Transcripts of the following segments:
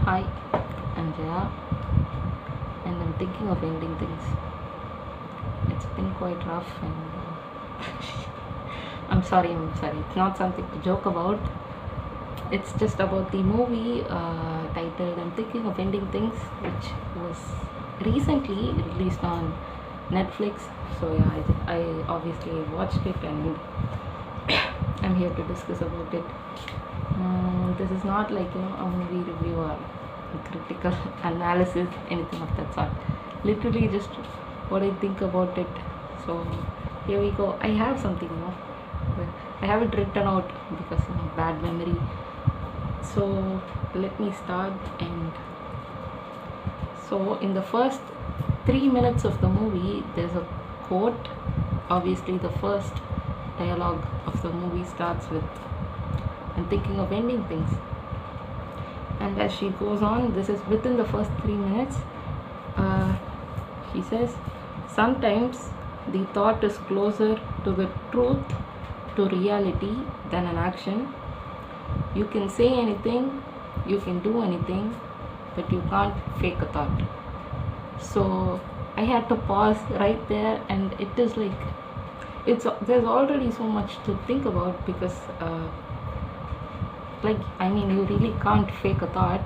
Hi, I'm Jaya, and I'm thinking of ending things. It's been quite rough, and I'm sorry. It's not something to joke about. It's just about the movie titled I'm Thinking of Ending Things, which was recently released on Netflix. So, yeah, I obviously watched it, and I'm here to discuss about it. This is not like a movie review or critical analysis, anything of that sort. Literally just what I think about it. So here we go. I have something, but I have it written out because bad memory. So let me start. And so in the first 3 minutes of the movie, there's a quote. Obviously, the first dialogue of the movie starts with "I'm thinking of ending things." And as she goes on, this is within the first 3 minutes. Uh, she says, "Sometimes the thought is closer to the truth, to reality, than an action. You can say anything, you can do anything, but you can't fake a thought." So I had to pause right there, and it is like there's already so much to think about because you really can't fake a thought.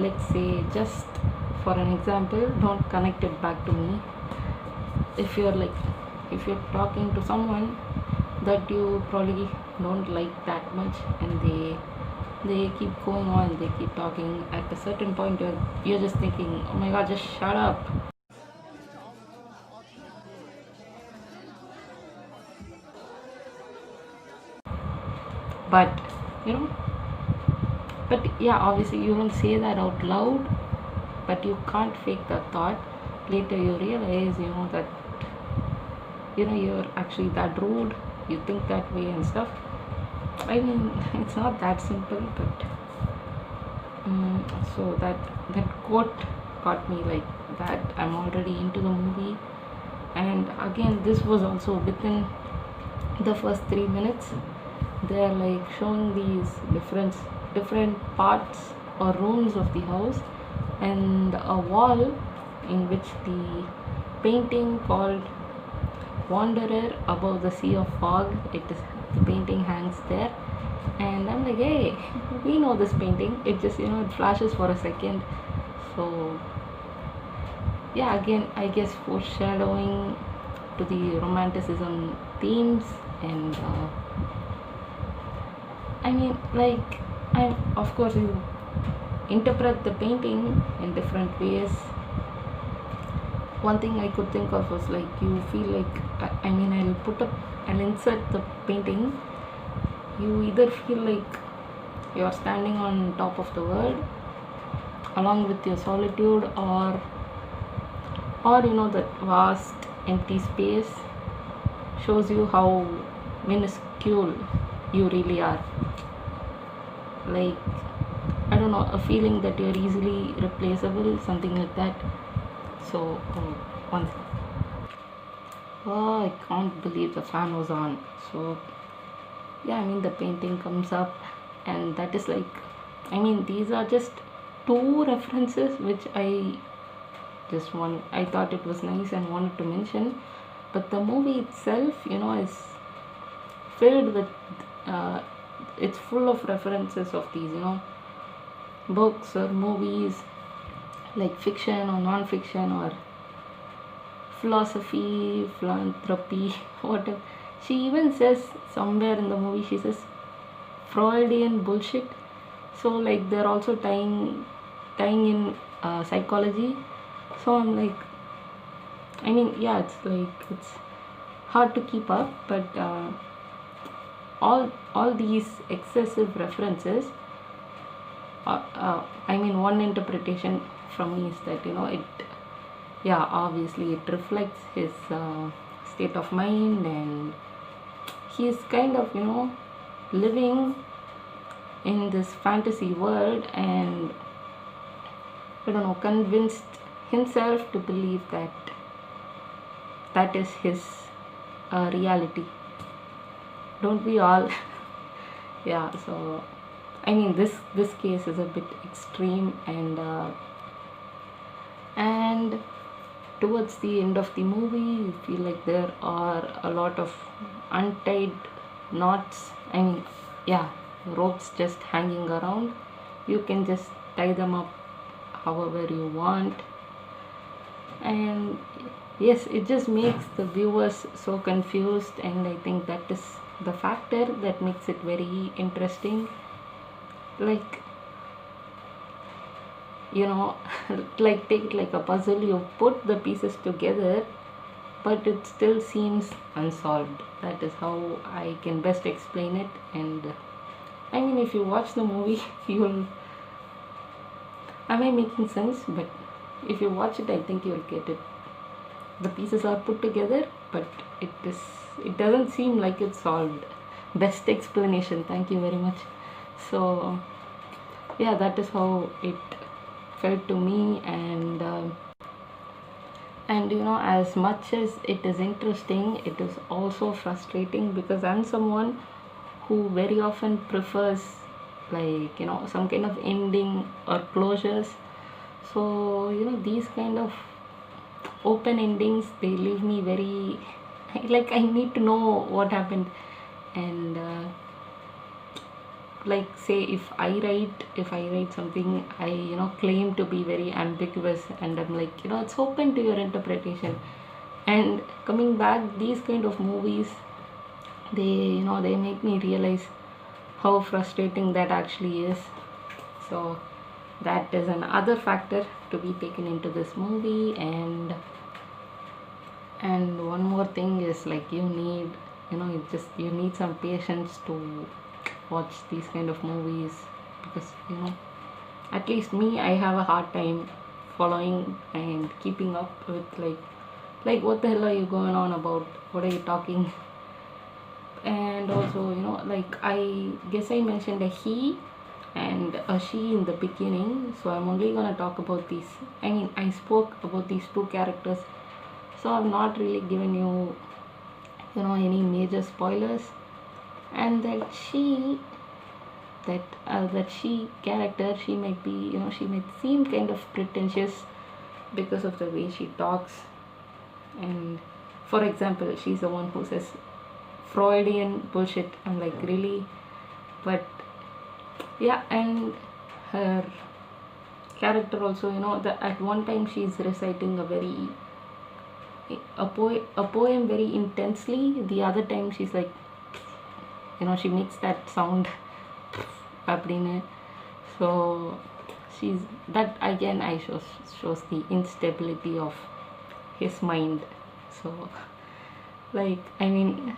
Let's say, just for an example, don't connect it back to me. If you're talking to someone that you probably don't like that much, and they keep going on, they keep talking, at a certain point you're just thinking, oh my god, just shut up. But you know but yeah, obviously you don't say that out loud, but you can't fake that thought. Later you realize that you're actually that rude, you think that way and stuff. I mean, it's not that simple, but so that quote got me like that. I'm already into the movie, and again, this was also within the first 3 minutes. They're like showing these different parts or rooms of the house, and a wall in which the painting called "Wanderer Above the Sea of Fog," the painting hangs there. And I'm like, hey, we know this painting. It just it flashes for a second. So yeah, again, I guess foreshadowing to the romanticism themes. And I mean, like, I of course you interpret the painting in different ways. One thing I could think of was like, you feel like, I'll insert the painting. You either feel like you're standing on top of the world along with your solitude, or that vast empty space shows you how minuscule you really are. Like, I don't know, a feeling that you're easily replaceable, something like that. So one oh, I can't believe the fan was on. So yeah, the painting comes up, and that is like, these are just two references which I thought it was nice and wanted to mention. But the movie itself, is filled with uh, it's full of references of these, books or movies, like fiction or non-fiction, or philosophy, philanthropy, whatever. She even says somewhere in the movie, she says Freudian bullshit. So like they're also tying in psychology. So I'm like, yeah, it's hard to keep up, but all these excessive references. One interpretation from me is that yeah, obviously it reflects his state of mind, and he's kind of living in this fantasy world, and I don't know, convinced himself to believe that that is his reality. Don't we all? Yeah, so I mean, this case is a bit extreme, and towards the end of the movie you feel like there are a lot of untied knots. I mean, yeah, ropes just hanging around. You can just tie them up however you want, and yes, it just makes the viewers so confused, and I think that is the factor that makes it very interesting. Like, you know, like take it like a puzzle, you put the pieces together but it still seems unsolved. That is how I can best explain it. And I mean, if you watch the movie you'll, am I making sense? But if you watch it, I think you'll get it. The pieces are put together but it doesn't seem like it's solved. Best explanation, thank you very much. So yeah, that is how it felt to me. And you know, as much as it is interesting, it is also frustrating because I'm someone who very often prefers, like, you know, some kind of ending or closures. So you know, these kind of open endings, they leave me very like I need to know what happened. And like, say if I write something, I, you know, claim to be very ambiguous, and I'm like, you know, it's open to your interpretation. And coming back, these kind of movies, they, you know, they make me realize how frustrating that actually is. So that is another factor to be taken into this movie. And one more thing is, like, you need, you know, you need some patience to watch these kind of movies, because, you know, at least me, I have a hard time following and keeping up with, like what the hell are you going on about, what are you talking. And also, you know, like, I guess I mentioned a he and a she in the beginning, so I'm only gonna talk about these, I mean, I spoke about these two characters, so I've not really given you, you know, any major spoilers. And that she character, she might be, you know, she might seem kind of pretentious because of the way she talks. And for example, she's the one who says Freudian bullshit. I'm like, really? But yeah. And her character also, you know, that at one time she's reciting a poem very intensely, the other time she's like, you know, she makes that sound அப்படின்னு. So she's that again, I shows the instability of his mind. So, like, I mean,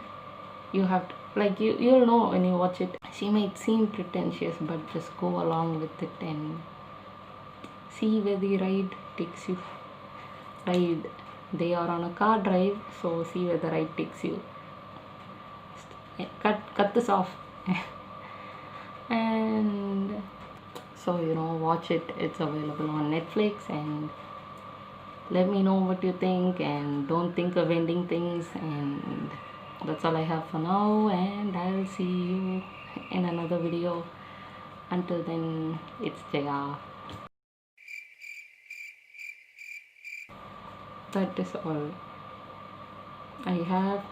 you have to, like, you'll know when you watch it, she might seem pretentious, but just go along with it and see where the ride takes you. Ride, they are on a car drive, so see where the ride takes you. Cut this off. And so, you know, watch it. It's available on Netflix, and let me know what you think, and don't think of ending things. And that's all I have for now, and I'll see you in another video. Until then, it's Jaya. That is all I have.